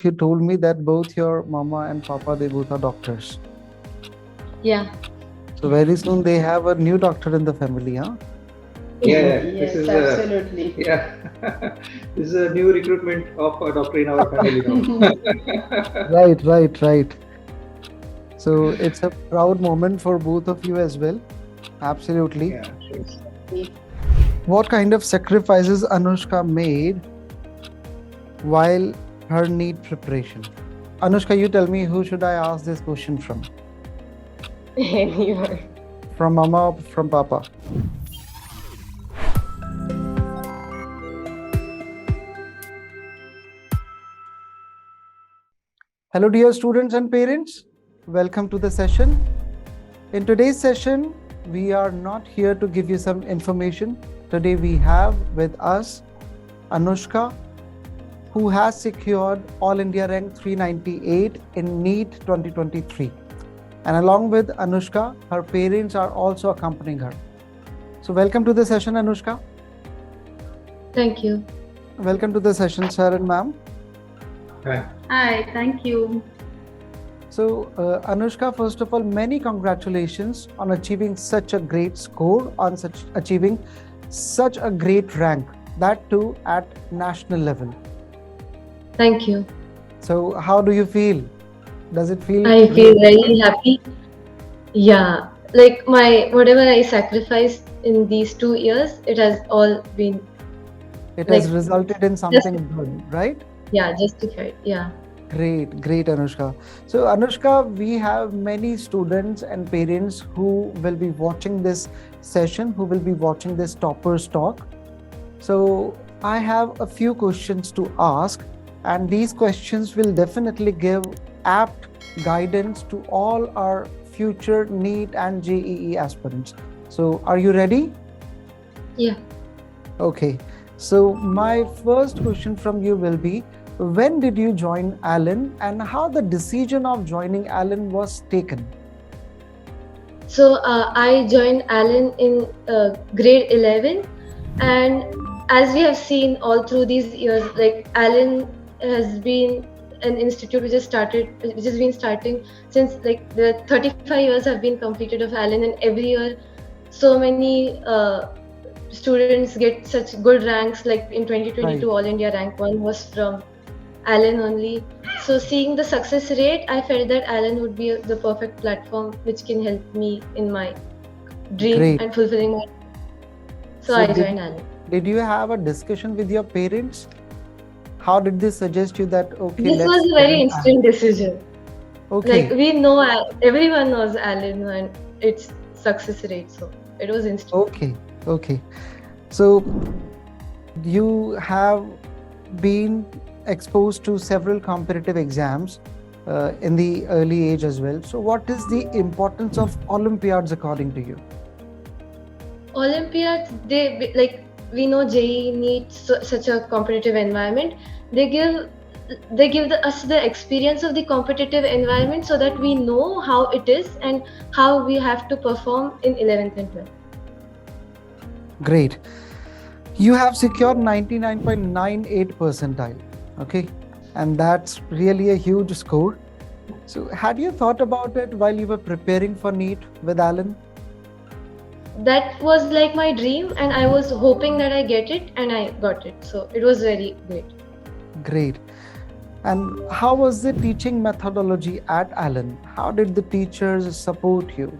you told me that both your mama and papa, they both are doctors. Yeah. So very soon they have a new doctor in the family, huh? Yeah, this Yes, is absolutely. yeah, this is a new recruitment of a doctor in our family now. Right, right, right. So it's a proud moment for both of you as well. Absolutely. Yeah, sure. What kind of sacrifices Anushka made while her NEET preparation? Anushka, you tell me, who should I ask this question from? Anyone. From mama or from papa? Hello, dear students and parents. Welcome to the session. In today's session, we are not here to give you some information. Today, we have with us Anushka, who has secured All India rank 398 in NEET 2023. And along with Anushka, her parents are also accompanying her. So welcome to the session, Anushka. Thank you. Welcome to the session, sir and ma'am. Hi. Hi, thank you. So Anushka, first of all, many congratulations on achieving such a great score, on achieving such a great rank, that too at national level. Thank you. So how do you feel? Does it feel I feel great? very happy. Yeah. Like whatever I sacrificed in these 2 years, it has all been It like has resulted in just something good, right? justified. Yeah. Great, great, Anushka. So, Anushka, we have many students and parents who will be watching this session, who will be watching this Toppers Talk. So, I have a few questions to ask, and these questions will definitely give apt guidance to all our future NEET and JEE aspirants. So, are you ready? Yeah. Okay. So, my first question from you will be, when did you join Allen and how the decision of joining Allen was taken? So I joined Allen in grade 11, and as we have seen all through these years, like Allen has been an institute which has been starting since like the 35 years have been completed of Allen, and every year so many students get such good ranks. Like in 2022, Right. All India rank 1 was from Allen only. So seeing the success rate, I felt that Allen would be the perfect platform which can help me in my dream Great. and fulfilling my. So I joined Allen. Did you have a discussion with your parents? How did they suggest you that, okay, This let's was a very instant decision. Okay. Like we know, everyone knows Allen and its success rate. So it was instant. Okay, okay. So you have been exposed to several competitive exams in the early age as well. So what is the importance of Olympiads according to you? Olympiads, they like we know JEE needs such a competitive environment. They give us the experience of the competitive environment so that we know how it is and how we have to perform in 11th and 12th. Great. You have secured 99.98 percentile. Okay. And that's really a huge score. So had you thought about it while you were preparing for NEET with Allen? That was like my dream, and I was hoping that I get it, and I got it. So it was very great. Great. And how was the teaching methodology at Allen? How did the teachers support you?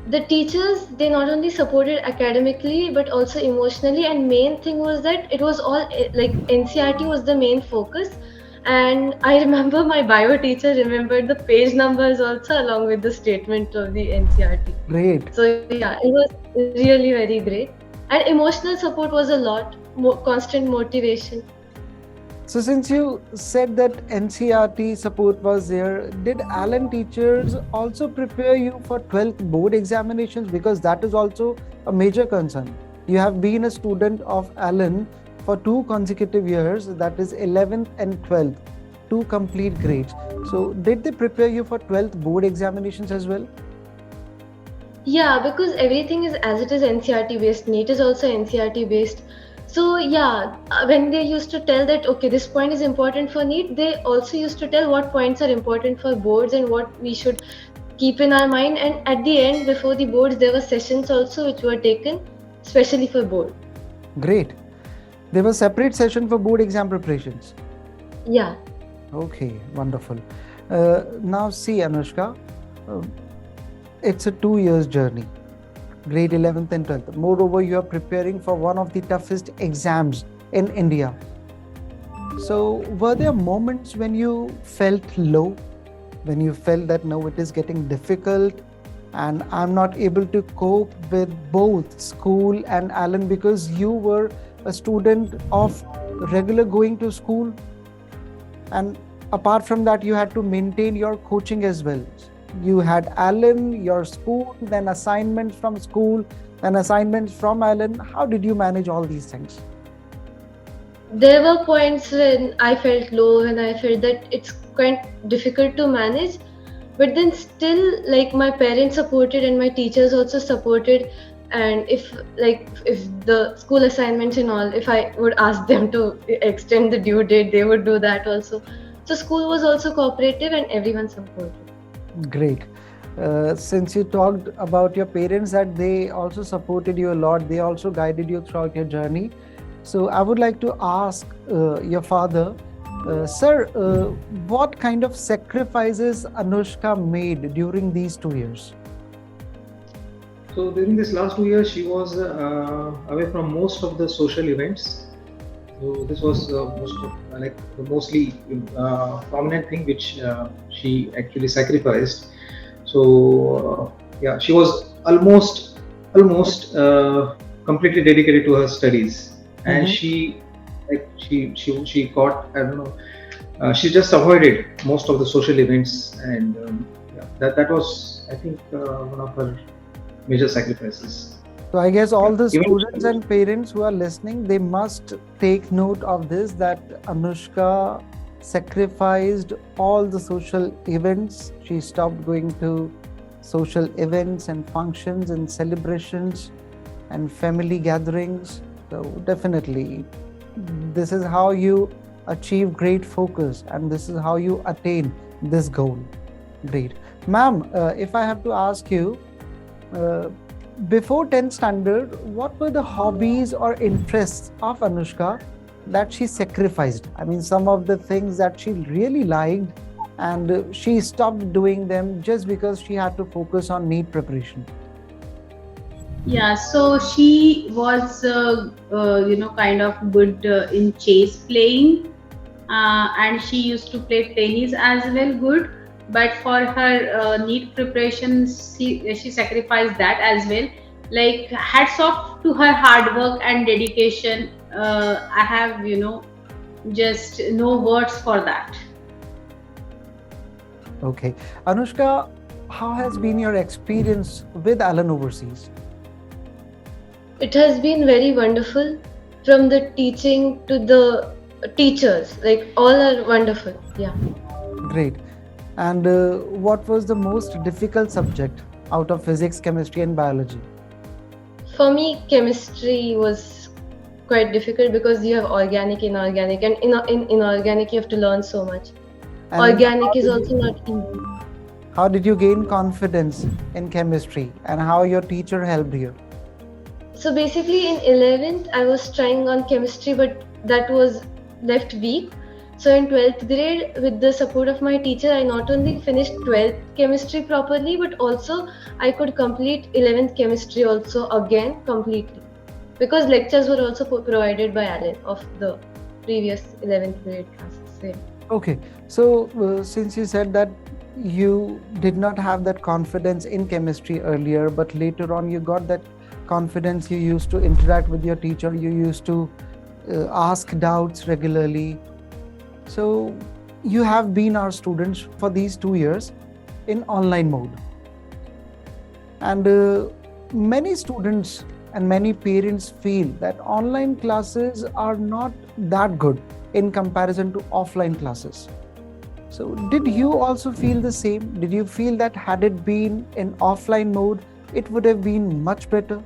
The teachers, they not only supported academically but also emotionally, and main thing was that it was all like NCERT was the main focus. And I remember my bio teacher remembered the page numbers also along with the statement of the NCERT. Great. So yeah, it was really very great. And emotional support was a lot, constant motivation. So since you said that NCERT support was there, did Allen teachers also prepare you for 12th board examinations? Because that is also a major concern. You have been a student of Allen for 2 consecutive years, that is 11th and 12th, 2 complete grades. So did they prepare you for 12th board examinations as well? Yeah, because everything is as it is NCERT based. NEET is also NCERT based. So yeah, when they used to tell that okay, this point is important for NEET, they also used to tell what points are important for boards and what we should keep in our mind. And at the end, before the boards, there were sessions also which were taken specially for board. Great. There was separate session for board exam preparations. Yeah. Okay, wonderful. Now see, Anushka, uh, it's a 2 years journey, grade 11th and 12th. Moreover, you are preparing for one of the toughest exams in India. So, were there moments when you felt low, when you felt that no, it is getting difficult and I'm not able to cope with both school and Alan, because you were a student of regular going to school, and apart from that you had to maintain your coaching as well. You had Alan, your school, then assignments from school, then assignments from Alan. How did you manage all these things? There were points when I felt low, when I felt that it's quite difficult to manage, but then still, like, my parents supported and my teachers also supported. And if the school assignments and all, if I would ask them to extend the due date, they would do that also. So school was also cooperative and everyone supported. Great. Since you talked about your parents, that they also supported you a lot, they also guided you throughout your journey. So I would like to ask your father, sir, what kind of sacrifices Anushka made during these 2 years? So during this last 2 years, she was away from most of the social events. So this was the mostly prominent thing which she actually sacrificed. So yeah, she was almost completely dedicated to her studies, and she got, I don't know, she just avoided most of the social events, and yeah, that was, I think, one of her major sacrifices. So I guess all the Even- students and parents who are listening, they must take note of this, that Anushka sacrificed all the social events. She stopped going to social events and functions and celebrations and family gatherings. So definitely, this is how you achieve great focus, and this is how you attain this goal. Great. Ma'am, if I have to ask you, before 10th standard, what were the hobbies or interests of Anushka that she sacrificed? I mean, some of the things that she really liked, and she stopped doing them just because she had to focus on NEET preparation. Yeah, so she was, kind of good in chess playing, and she used to play tennis as well, good. But for her NEET preparation, she sacrificed that as well. Like, hats off to her hard work and dedication. I have, just no words for that. Okay. Anushka, how has been your experience with Alan overseas? It has been very wonderful, from the teaching to the teachers. Like, all are wonderful. Yeah. Great. And what was the most difficult subject out of physics, chemistry, and biology? For me, chemistry was quite difficult because you have organic, inorganic, and in inorganic you have to learn so much. And Organic is also not easy. how did you gain confidence in chemistry, and how your teacher helped you? So basically, in 11th, I was trying on chemistry, but that was left weak. So in 12th grade, with the support of my teacher, I not only finished 12th chemistry properly, but also I could complete 11th chemistry also again completely. Because lectures were also provided by Alan of the previous 11th grade classes. Same. Okay, so since you said that you did not have that confidence in chemistry earlier, but later on you got that confidence, you used to interact with your teacher, you used to ask doubts regularly. So you have been our students for these 2 years in online mode. And many students and many parents feel that online classes are not that good in comparison to offline classes. So did you also feel the same? Did you feel that had it been in offline mode, it would have been much better?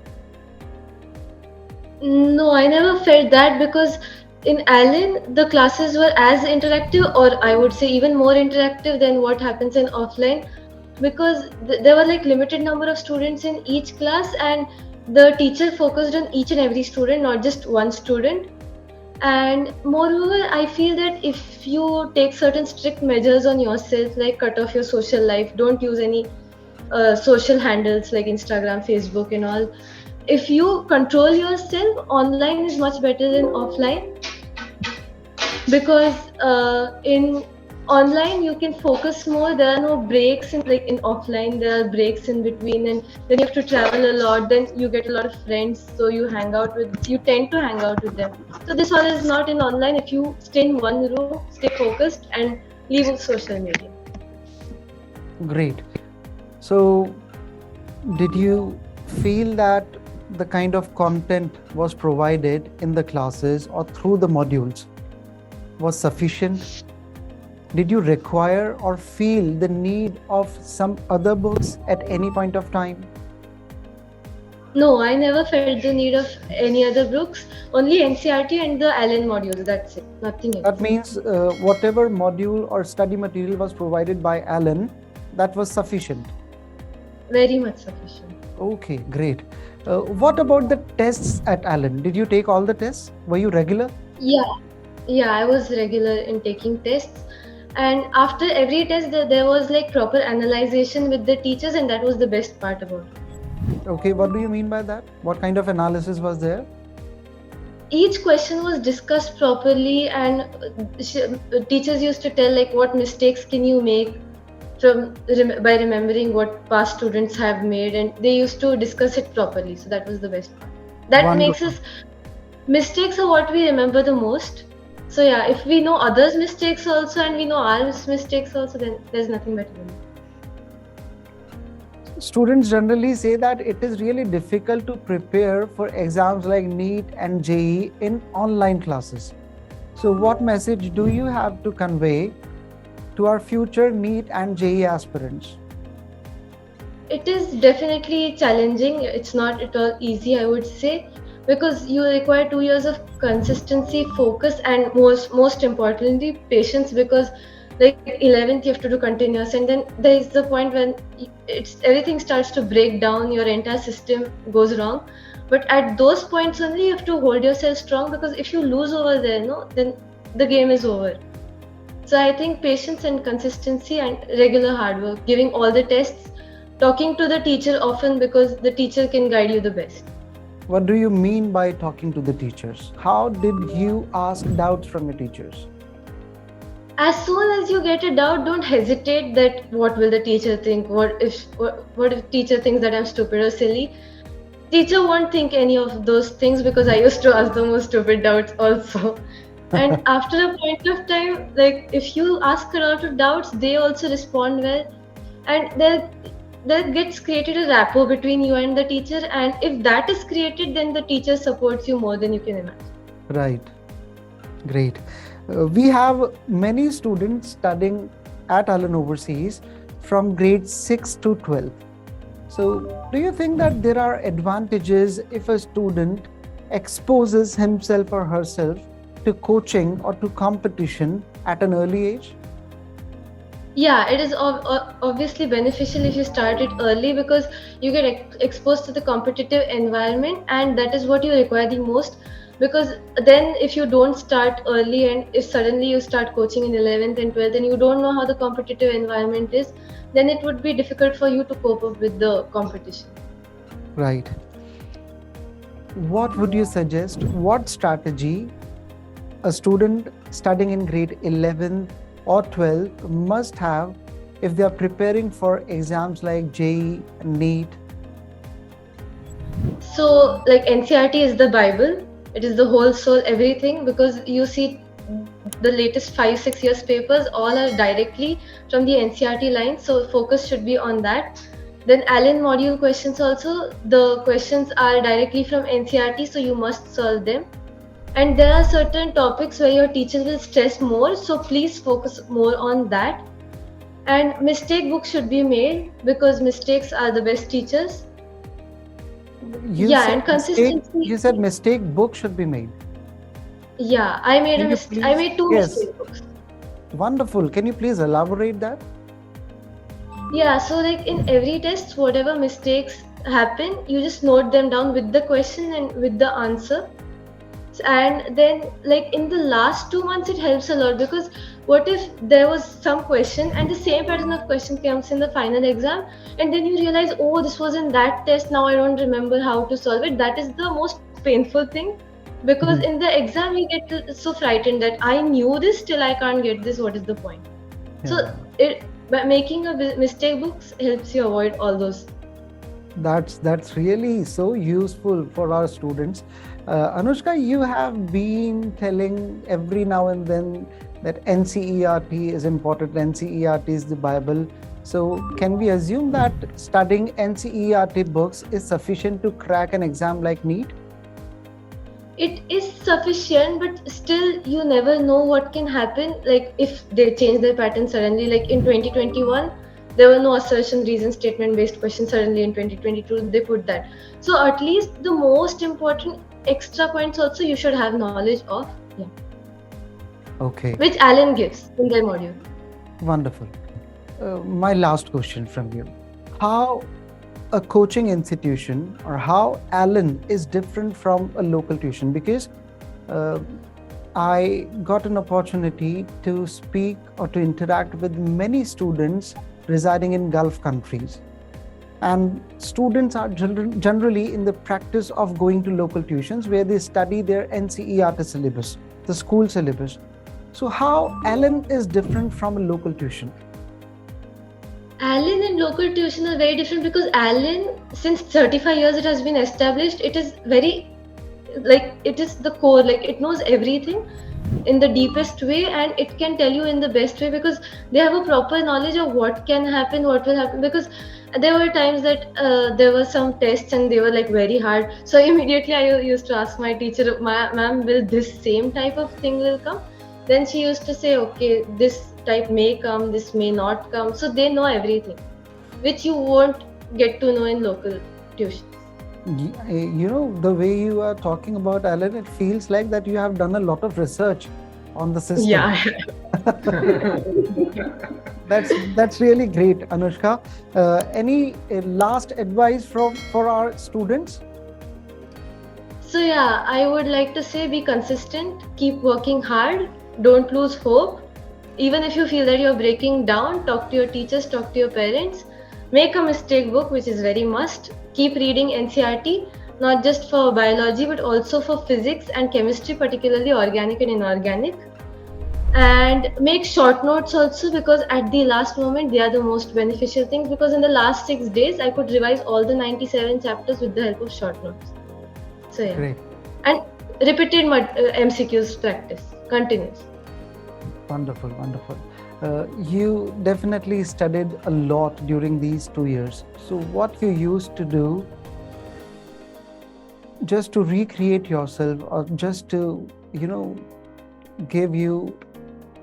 No, I never felt that because in Allen, the classes were as interactive, or I would say even more interactive than what happens in offline, because there were like limited number of students in each class, and the teacher focused on each and every student, not just one student. And moreover, I feel that if you take certain strict measures on yourself, like cut off your social life, don't use any social handles like Instagram, Facebook, and all. If you control yourself, online is much better than offline, because in online you can focus more. There are no breaks in, like in offline there are breaks in between, and then you have to travel a lot, then you get a lot of friends, so you tend to hang out with them. So this all is not in online if you stay in one room, stay focused, and leave social media. Great. So, did you feel that the kind of content was provided in the classes or through the modules was sufficient? Did you require or feel the need of some other books at any point of time? No, I never felt the need of any other books, only NCRT and the Allen modules, that's it, nothing else. That means whatever module or study material was provided by Alan, that was sufficient. Very much sufficient. Okay, great. What about the tests at Allen? Did you take all the tests? Were you regular? Yeah, I was regular in taking tests, and after every test there was like proper analyzation with the teachers, and that was the best part about it. Okay, what do you mean by that? What kind of analysis was there? Each question was discussed properly, and teachers used to tell like what mistakes can you make by remembering what past students have made, and they used to discuss it properly. So that was the best part. That makes Wonderful. us mistakes are what we remember the most. So yeah, if we know others' mistakes also and we know our mistakes also, then there's nothing better than that. Students generally say that it is really difficult to prepare for exams like NEET and JEE in online classes. So what message do you have to convey to our future NEET and JEE aspirants? It is definitely challenging. It's not at all easy, I would say, because you require 2 years of consistency, focus, and most importantly, patience. Because like 11th, you have to do continuous, and then there is the point when everything starts to break down. Your entire system goes wrong. But at those points only, you have to hold yourself strong, because if you lose over there, no, then the game is over. So I think patience and consistency and regular hard work, giving all the tests, talking to the teacher often, because the teacher can guide you the best. What do you mean by talking to the teachers? How did you ask doubts from your teachers? As soon as you get a doubt, don't hesitate that what will the teacher think? What if teacher thinks that I'm stupid or silly? Teacher won't think any of those things, because I used to ask the most stupid doubts also. And after a point of time, like if you ask a lot of doubts, they also respond well, and there gets created a rapport between you and the teacher, and if that is created, then the teacher supports you more than you can imagine. Right. Great. We have many students studying at Allen Overseas from grade 6 to 12. So, do you think that there are advantages if a student exposes himself or herself to coaching or to competition at an early age? Yeah, it is obviously beneficial if you start it early, because you get exposed to the competitive environment, and that is what you require the most. Because then if you don't start early, and if suddenly you start coaching in 11th and 12th and you don't know how the competitive environment is, then it would be difficult for you to cope up with the competition. Right. What would you suggest? What strategy a student studying in grade 11 or 12 must have if they are preparing for exams like JEE and NEET? So like NCRT is the Bible. It is the whole soul, everything, because you see the latest 5-6 years papers all are directly from the NCRT line, so focus should be on that. Then Allen module questions also, the questions are directly from NCRT, so you must solve them. And there are certain topics where your teacher will stress more, so please focus more on that. And mistake books should be made, because mistakes are the best teachers. You Yeah, said and mistake. consistency. You said mistake book should be made. Yeah, I made Can you I please? made two Yes. mistake books. Wonderful. Can you please elaborate that? Yeah, so like in every test, whatever mistakes happen, you just note them down with the question and with the answer. And then like in the last 2 months, it helps a lot, because what if there was some question and the same pattern of question comes in the final exam, and then you realize, oh, this was in that test, now I don't remember how to solve it. That is the most painful thing, because Mhm. in the exam you get so frightened that I knew this, still I can't get this, what is the point? So Yeah. it, by making a mistake books helps you avoid all those. That's really so useful for our students. Anushka, you have been telling every now and then that NCERT is important. NCERT is the Bible. So can we assume that studying NCERT books is sufficient to crack an exam like NEET? It is sufficient, but still you never know what can happen, like if they change their pattern suddenly. Like in 2021 there were no assertion reason statement based questions, suddenly in 2022 they put that. So at least the most important extra points also you should have knowledge of. Yeah, Okay, which Alan gives in their module. wonderful. My last question from you. How a coaching institution or how Alan is different from a local tuition? Because uh, I got an opportunity to speak or to interact with many students residing in Gulf countries. And students are generally in the practice of going to local tuitions where they study their NCERT syllabus, the school syllabus. So how Alan is different from a local tuition? Alan and local tuition are very different, because Alan, since 35 years it has been established, it is very, like, it is the core, like it knows everything in the deepest way, and it can tell you in the best way, because they have a proper knowledge of what can happen, what will happen. Because there were times that there were some tests and they were like very hard, so immediately I used to ask my teacher, ma'am, will this same type of thing will come? Then she used to say, okay, this type may come, this may not come. So they know everything, which you won't get to know in local tuition. You know, the way you are talking about Alan, it feels like that you have done a lot of research on the system. Yeah. That's really great, Anushka. Any last advice for our students? So yeah, I would like to say, be consistent, keep working hard, don't lose hope. Even if you feel that you're breaking down, talk to your teachers, talk to your parents. Make a mistake book, which is very must. Keep reading NCERT, not just for biology but also for physics and chemistry, particularly organic and inorganic. And make short notes also, because at the last moment they are the most beneficial things, because in the last 6 days I could revise all the 97 chapters with the help of short notes. So yeah. Great. And repeated MCQs practice continues. Wonderful, wonderful. You definitely studied a lot during these 2 years. So what you used to do just to recreate yourself, or just to, give you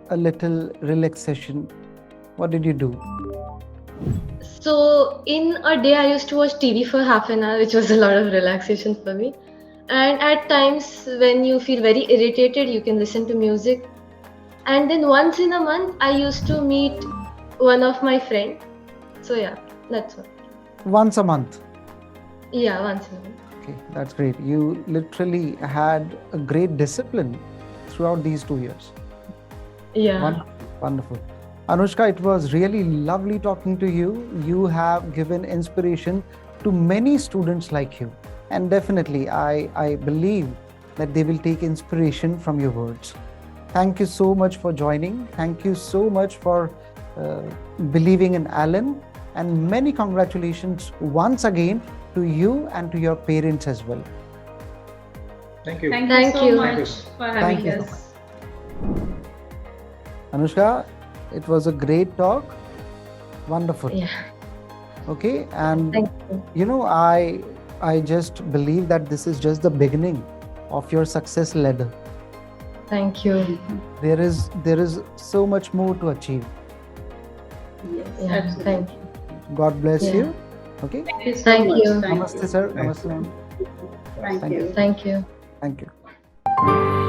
a little relaxation, what did you do? So in a day I used to watch TV for half an hour, which was a lot of relaxation for me. And at times when you feel very irritated, you can listen to music. And then once in a month I used to meet one of my friends. So yeah, that's what. Once a month. Yeah, once in a month. Okay, that's great. You literally had a great discipline throughout these 2 years. Yeah. Wonderful, wonderful. Anushka, it was really lovely talking to you. You have given inspiration to many students like you. And definitely, I believe that they will take inspiration from your words. Thank you so much for joining. Thank you so much for believing in Alan. And many congratulations once again to you and to your parents as well. Thank you. Thank Thank you so you. much for Thank having you so us. Anushka, it was a great talk. Wonderful. Yeah. Okay, and Thank you. I just believe that this is just the beginning of your success ladder. Thank you. There is so much more to achieve. Yes, Yeah, absolutely. thank you. God bless Yeah. you. Okay. Thank you so Thank much. you. Namaste, sir. Thank Namaste, ma'am. Thank Thank you. Thank you. Thank you.